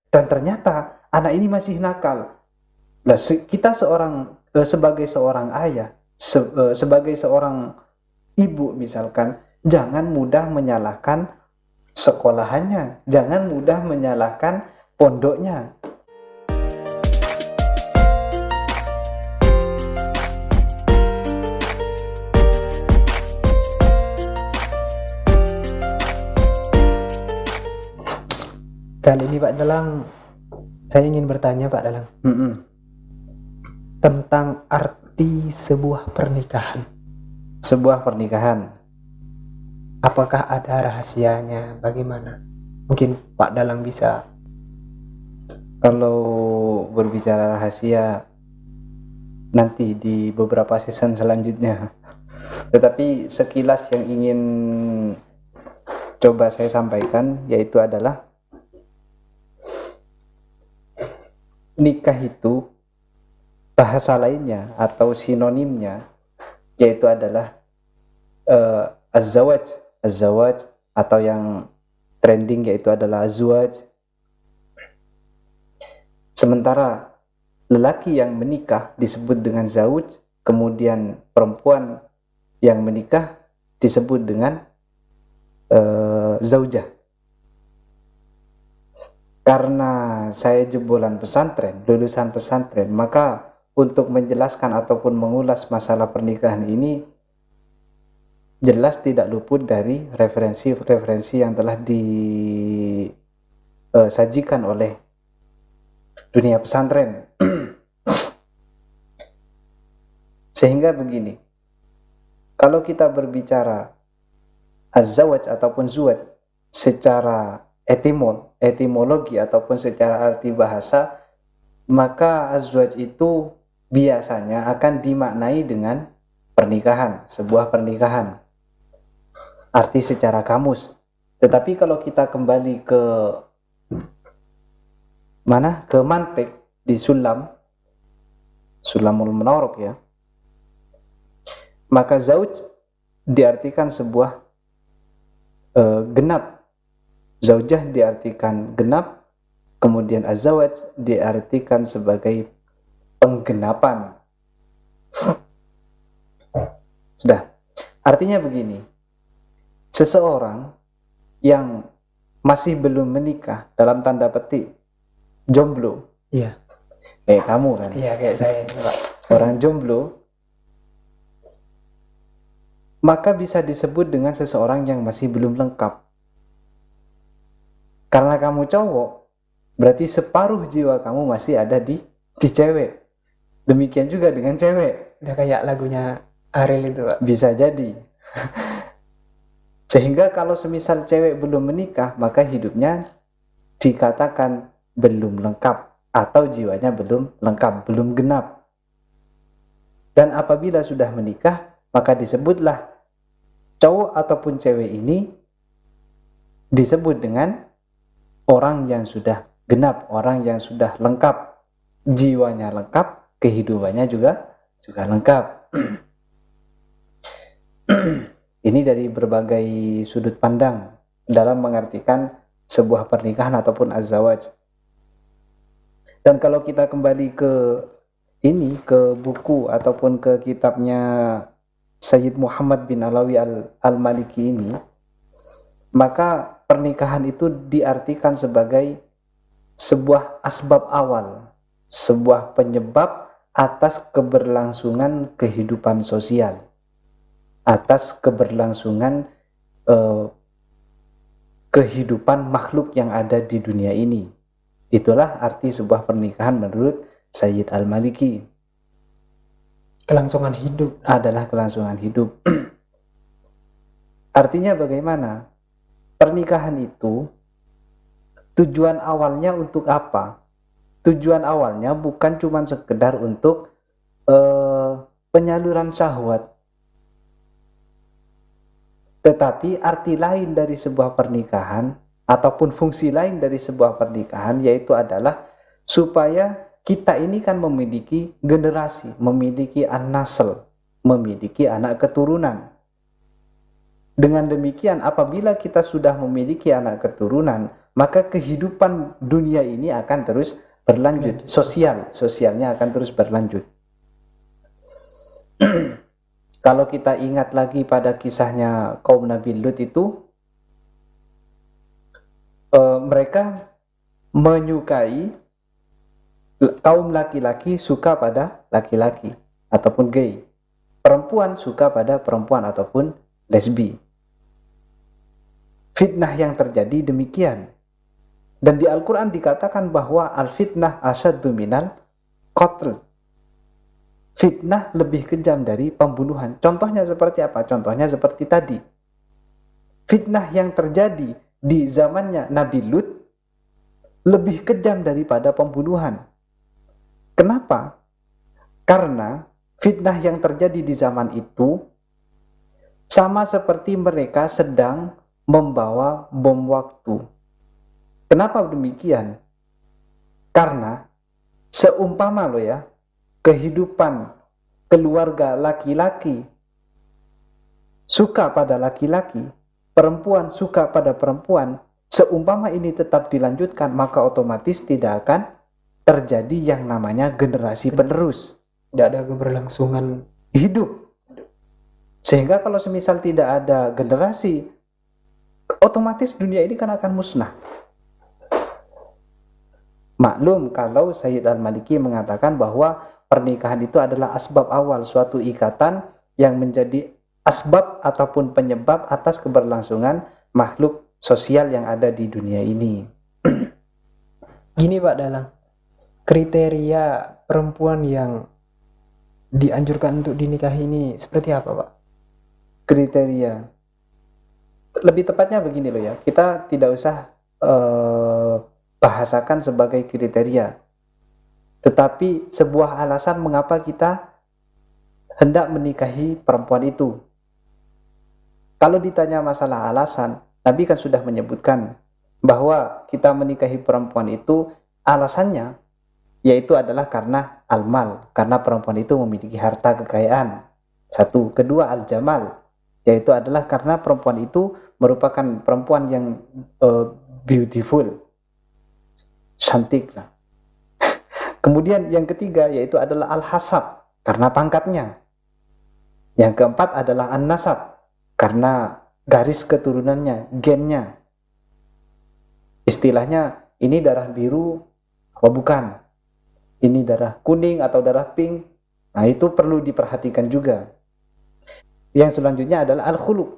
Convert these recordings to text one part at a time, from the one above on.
dan ternyata anak ini masih nakal. Nah, kita sebagai seorang ayah, sebagai seorang ibu misalkan, jangan mudah menyalahkan sekolahannya, jangan mudah menyalahkan pondoknya. Kali ini Pak Dalang, saya ingin bertanya Pak Dalang tentang arti sebuah pernikahan. Sebuah pernikahan, Apakah ada rahasianya? Bagaimana? Mungkin Pak Dalang bisa. kalau berbicara rahasia nanti di beberapa season selanjutnya. Tetapi sekilas yang ingin coba saya sampaikan yaitu adalah nikah itu bahasa lainnya atau sinonimnya yaitu adalah az-zawaj atau yang trending yaitu adalah azwaj. Sementara lelaki yang menikah disebut dengan zauj, kemudian perempuan yang menikah disebut dengan zaujah. Karena saya jebolan pesantren, lulusan pesantren, maka untuk menjelaskan ataupun mengulas masalah pernikahan ini jelas tidak luput dari referensi-referensi yang telah disajikan oleh dunia pesantren. Sehingga begini, kalau kita berbicara az-zawaj ataupun zuwaj secara etimologi ataupun secara arti bahasa, maka az-zawaj itu biasanya akan dimaknai dengan pernikahan, sebuah pernikahan, arti secara kamus. Tetapi kalau kita kembali ke mantik di Sulamul Munawwarah ya, maka zauj diartikan sebuah genap, zaujah diartikan genap, kemudian az-zawaj diartikan sebagai penggenapan. Sudah, artinya begini, seseorang yang masih belum menikah, dalam tanda petik jomblo, Iya. kayak kamu kan, Iya kayak saya Pak. orang jomblo, maka bisa disebut dengan seseorang yang masih belum lengkap. Karena kamu cowok, berarti separuh jiwa kamu masih ada di cewek. Demikian juga dengan cewek. Udah kayak lagunya Ariel itu Pak. Bisa jadi. Sehingga kalau semisal cewek belum menikah, maka hidupnya dikatakan belum lengkap atau jiwanya belum lengkap, belum genap. Dan apabila sudah menikah, maka disebutlah cowok ataupun cewek ini disebut dengan orang yang sudah genap, orang yang sudah lengkap, jiwanya lengkap, kehidupannya juga lengkap. Ini dari berbagai sudut pandang dalam mengartikan sebuah pernikahan ataupun az-zawaj. Dan kalau kita kembali ke buku ataupun ke kitabnya Sayyid Muhammad bin Alawi al-Maliki ini, maka pernikahan itu diartikan sebagai sebuah asbab awal, sebuah penyebab atas keberlangsungan kehidupan sosial, atas keberlangsungan kehidupan makhluk yang ada di dunia ini. Itulah arti sebuah pernikahan menurut Sayyid al-Maliki. Kelangsungan hidup. Adalah kelangsungan hidup. Artinya bagaimana? Pernikahan itu tujuan awalnya untuk apa? Tujuan awalnya bukan cuma sekedar untuk penyaluran syahwat. Tetapi arti lain dari sebuah pernikahan ataupun fungsi lain dari sebuah pernikahan yaitu adalah supaya kita ini kan memiliki generasi, memiliki an-nasl, memiliki anak keturunan. Dengan demikian apabila kita sudah memiliki anak keturunan, maka kehidupan dunia ini akan terus berlanjut. Sosialnya akan terus berlanjut. Kalau kita ingat lagi pada kisahnya kaum Nabi Lut itu, mereka menyukai kaum laki-laki suka pada laki-laki ataupun gay, perempuan suka pada perempuan ataupun lesbi. Fitnah yang terjadi demikian. Dan di Al-Quran dikatakan bahwa al-fitnah asyaddu minal qatl. Fitnah lebih kejam dari pembunuhan. Contohnya seperti apa? Contohnya seperti tadi. Fitnah yang terjadi di zamannya Nabi Lut lebih kejam daripada pembunuhan. Kenapa? Karena fitnah yang terjadi di zaman itu sama seperti mereka sedang membawa bom waktu. Kenapa demikian? Karena seumpama kehidupan keluarga laki-laki suka pada laki-laki, perempuan suka pada perempuan, seumpama ini tetap dilanjutkan, maka otomatis tidak akan terjadi yang namanya generasi penerus. Tidak ada keberlangsungan hidup. Sehingga kalau semisal tidak ada generasi, otomatis dunia ini kan akan musnah. Maklum kalau Sayyid Al-Maliki mengatakan bahwa pernikahan itu adalah asbab awal, suatu ikatan yang menjadi asbab ataupun penyebab atas keberlangsungan makhluk sosial yang ada di dunia ini. Gini Pak Dalang, kriteria perempuan yang dianjurkan untuk dinikahi ini seperti apa Pak? Kriteria, lebih tepatnya begini loh ya, kita tidak usah bahasakan sebagai kriteria, tetapi sebuah alasan mengapa kita hendak menikahi perempuan itu. Kalau ditanya masalah alasan, Nabi kan sudah menyebutkan bahwa kita menikahi perempuan itu alasannya yaitu adalah karena al-mal, karena perempuan itu memiliki harta kekayaan. Satu, kedua al-jamal, yaitu adalah karena perempuan itu merupakan perempuan yang beautiful, cantik lah. Kemudian yang ketiga yaitu adalah al-hasab, karena pangkatnya. Yang keempat adalah an-nasab, karena garis keturunannya, gennya. Istilahnya ini darah biru apa bukan? Ini darah kuning atau darah pink. Nah, itu perlu diperhatikan juga. Yang selanjutnya adalah al-khuluq,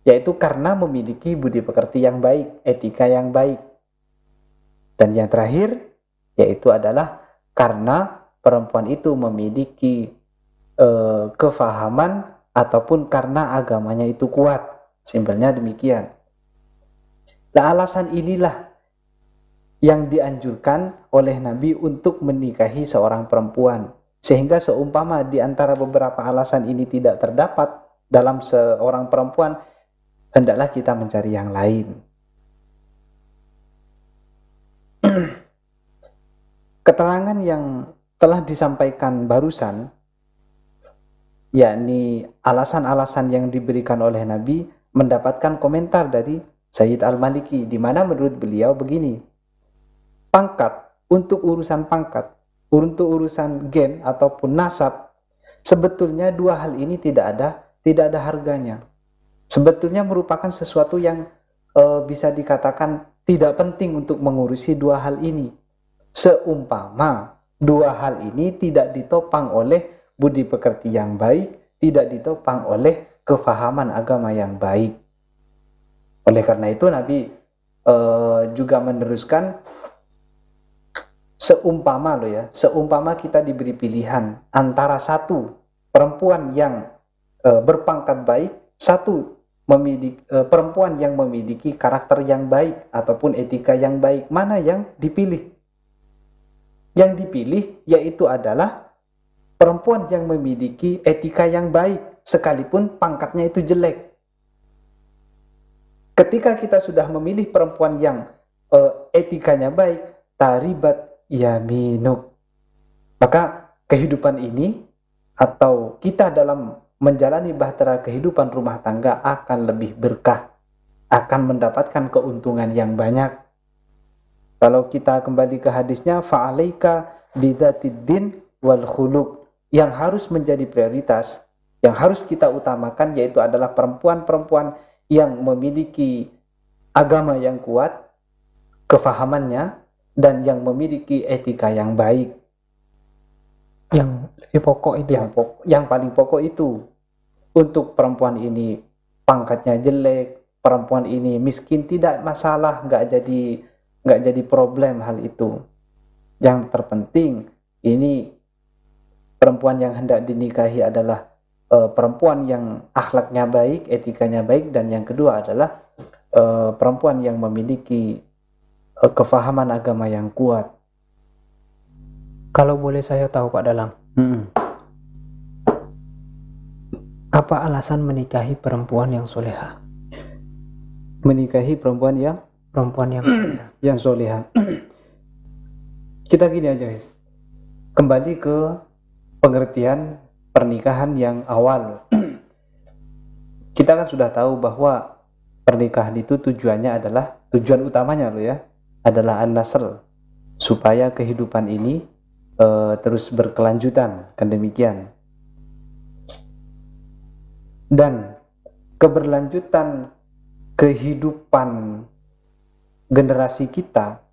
yaitu karena memiliki budi pekerti yang baik, etika yang baik. Dan yang terakhir yaitu adalah karena perempuan itu memiliki kefahaman ataupun karena agamanya itu kuat. Simpelnya demikian. Nah, alasan inilah yang dianjurkan oleh Nabi untuk menikahi seorang perempuan. Sehingga seumpama di antara beberapa alasan ini tidak terdapat dalam seorang perempuan, hendaklah kita mencari yang lain. Keterangan yang telah disampaikan barusan, yakni alasan-alasan yang diberikan oleh Nabi, mendapatkan komentar dari Sayyid Al-Maliki, di mana menurut beliau begini: pangkat, untuk urusan pangkat, untuk urusan gen ataupun nasab, sebetulnya dua hal ini tidak ada harganya. Sebetulnya merupakan sesuatu yang bisa dikatakan tidak penting untuk mengurusi dua hal ini. Seumpama dua hal ini tidak ditopang oleh budi pekerti yang baik, tidak ditopang oleh kefahaman agama yang baik. Oleh karena itu Nabi juga meneruskan, seumpama kita diberi pilihan antara satu, perempuan yang berpangkat baik, satu, perempuan yang memiliki karakter yang baik ataupun etika yang baik, mana yang dipilih? Yang dipilih yaitu adalah perempuan yang memiliki etika yang baik, sekalipun pangkatnya itu jelek. Ketika kita sudah memilih perempuan yang etikanya baik, taribat yaminuk, maka kehidupan ini atau kita dalam menjalani bahtera kehidupan rumah tangga akan lebih berkah. akan mendapatkan keuntungan yang banyak. Kalau kita kembali ke hadisnya, fa'alaika bidzatid din wal khuluq, yang harus menjadi prioritas, yang harus kita utamakan yaitu adalah perempuan-perempuan yang memiliki agama yang kuat, kefahamannya, dan yang memiliki etika yang baik. Yang lebih pokok itu. Yang paling pokok itu. Untuk perempuan ini pangkatnya jelek, perempuan ini miskin, tidak masalah, nggak jadi problem hal itu. Yang terpenting ini perempuan yang hendak dinikahi adalah perempuan yang akhlaknya baik, etikanya baik, dan yang kedua adalah perempuan yang memiliki kefahaman agama yang kuat. Kalau boleh saya tahu Pak Dalang, apa alasan menikahi perempuan yang soleha? Menikahi perempuan yang yang soleha. Kita gini aja guys, kembali ke pengertian pernikahan yang awal. Kita kan sudah tahu bahwa pernikahan itu tujuannya adalah, tujuan utamanya loh ya, adalah an-nasl, supaya kehidupan ini terus berkelanjutan, kan demikian. Dan keberlanjutan kehidupan generasi kita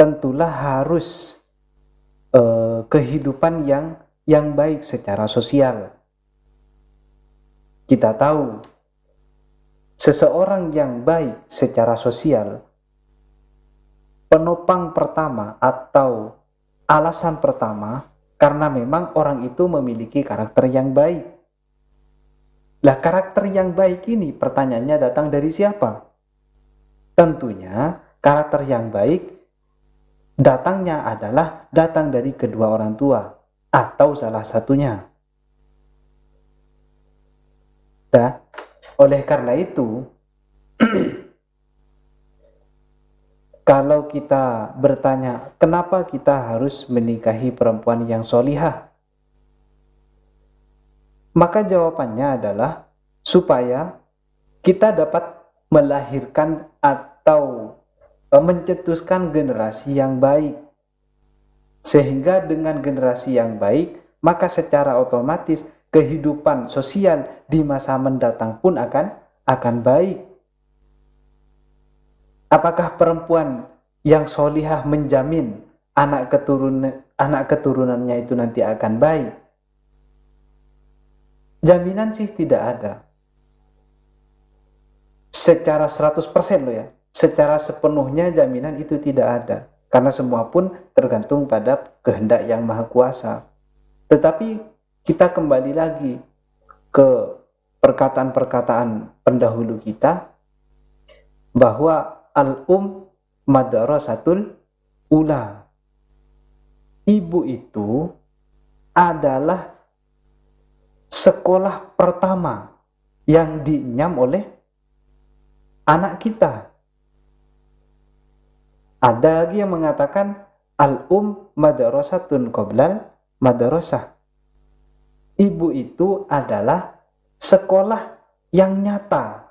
tentulah harus kehidupan yang baik secara sosial. Kita tahu seseorang yang baik secara sosial, penopang pertama atau alasan pertama karena memang orang itu memiliki karakter yang baik. Lah, karakter yang baik ini pertanyaannya datang dari siapa? Tentunya karakter yang baik datang dari kedua orang tua atau salah satunya. Nah, oleh karena itu kalau kita bertanya, kenapa kita harus menikahi perempuan yang solihah? Maka jawabannya adalah supaya kita dapat melahirkan atau mencetuskan generasi yang baik. Sehingga dengan generasi yang baik, maka secara otomatis kehidupan sosial di masa mendatang pun akan baik. Apakah perempuan yang solihah menjamin anak keturunannya itu nanti akan baik? Jaminan sih tidak ada. Secara 100% loh ya. Secara sepenuhnya jaminan itu tidak ada. Karena semua pun tergantung pada kehendak yang maha kuasa. Tetapi kita kembali lagi ke perkataan-perkataan pendahulu kita bahwa madrasatul ula. Ibu itu adalah sekolah pertama yang dinyam oleh anak kita. Ada lagi yang mengatakan madrasatun qoblal madrasah. Ibu itu adalah sekolah yang nyata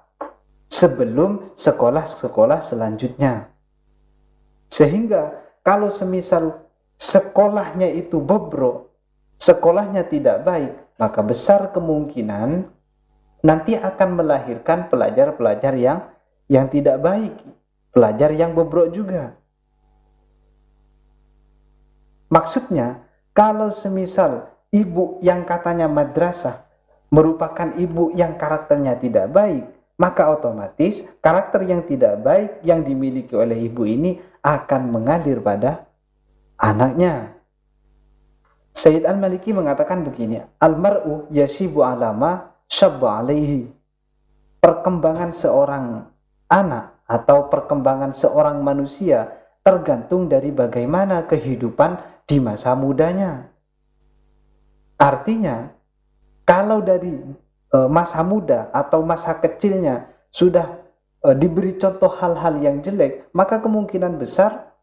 sebelum sekolah-sekolah selanjutnya. Sehingga kalau semisal sekolahnya itu bobrok, sekolahnya tidak baik, maka besar kemungkinan nanti akan melahirkan pelajar-pelajar yang tidak baik, pelajar yang bobrok juga. Maksudnya, kalau semisal ibu yang katanya madrasah merupakan ibu yang karakternya tidak baik, maka otomatis karakter yang tidak baik yang dimiliki oleh ibu ini akan mengalir pada anaknya. Sayyid Al-Maliki mengatakan begini, al-mar'u yashibu alama syabba alaihi. Perkembangan seorang anak atau perkembangan seorang manusia tergantung dari bagaimana kehidupan di masa mudanya. Artinya, kalau dari masa muda atau masa kecilnya sudah diberi contoh hal-hal yang jelek, maka kemungkinan besar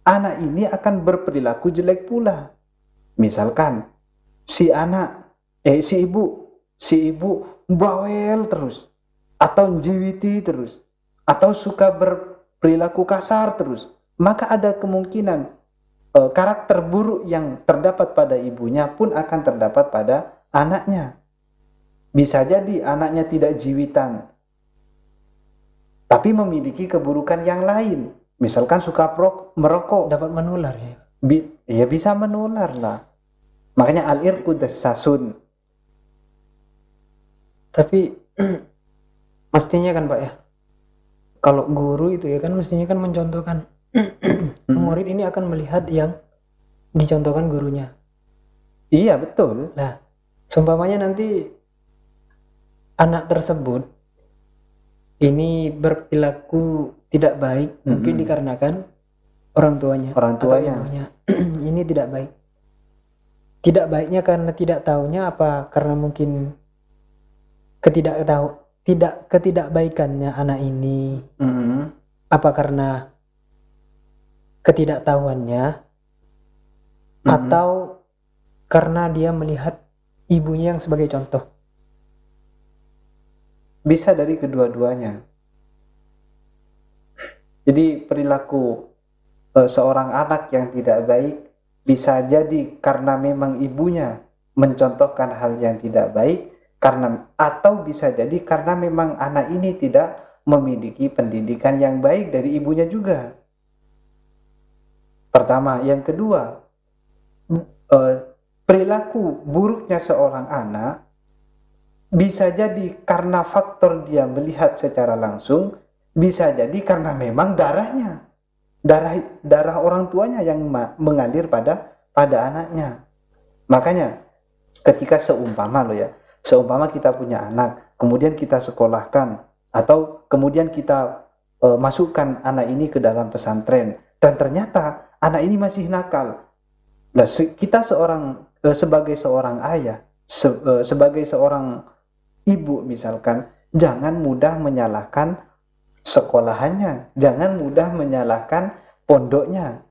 anak ini akan berperilaku jelek pula. Misalkan si ibu bawel terus, atau menjiwiti terus, atau suka berperilaku kasar terus, maka ada kemungkinan karakter buruk yang terdapat pada ibunya pun akan terdapat pada anaknya. Bisa jadi anaknya tidak jiwitan, tapi memiliki keburukan yang lain. Misalkan suka merokok, Dapat menular ya. ya bisa menular lah. Makanya al-irqu dassasun. Tapi mestinya kan Pak ya, kalau guru itu ya kan mestinya kan mencontohkan murid ini akan melihat yang dicontohkan gurunya. Iya betul. Nah, seumpamanya nanti anak tersebut ini berperilaku tidak baik, mungkin dikarenakan orang tuanya atau ibunya ini tidak baik. Tidak baiknya karena tidak tahunya, apa karena mungkin ketidakbaikannya anak ini, apa karena ketidaktahuannya, atau karena dia melihat ibunya yang sebagai contoh. Bisa dari kedua-duanya. Jadi perilaku seorang anak yang tidak baik bisa jadi karena memang ibunya mencontohkan hal yang tidak baik, atau bisa jadi karena memang anak ini tidak memiliki pendidikan yang baik dari ibunya juga. Pertama, yang kedua, perilaku buruknya seorang anak bisa jadi karena faktor dia melihat secara langsung, bisa jadi karena memang darah orang tuanya yang mengalir pada anaknya. Makanya ketika seumpama kita punya anak, kemudian kita sekolahkan, atau kemudian kita masukkan anak ini ke dalam pesantren, dan ternyata anak ini masih nakal. Nah, kita sebagai seorang ayah, sebagai seorang ibu misalkan, jangan mudah menyalahkan sekolahannya, jangan mudah menyalahkan pondoknya.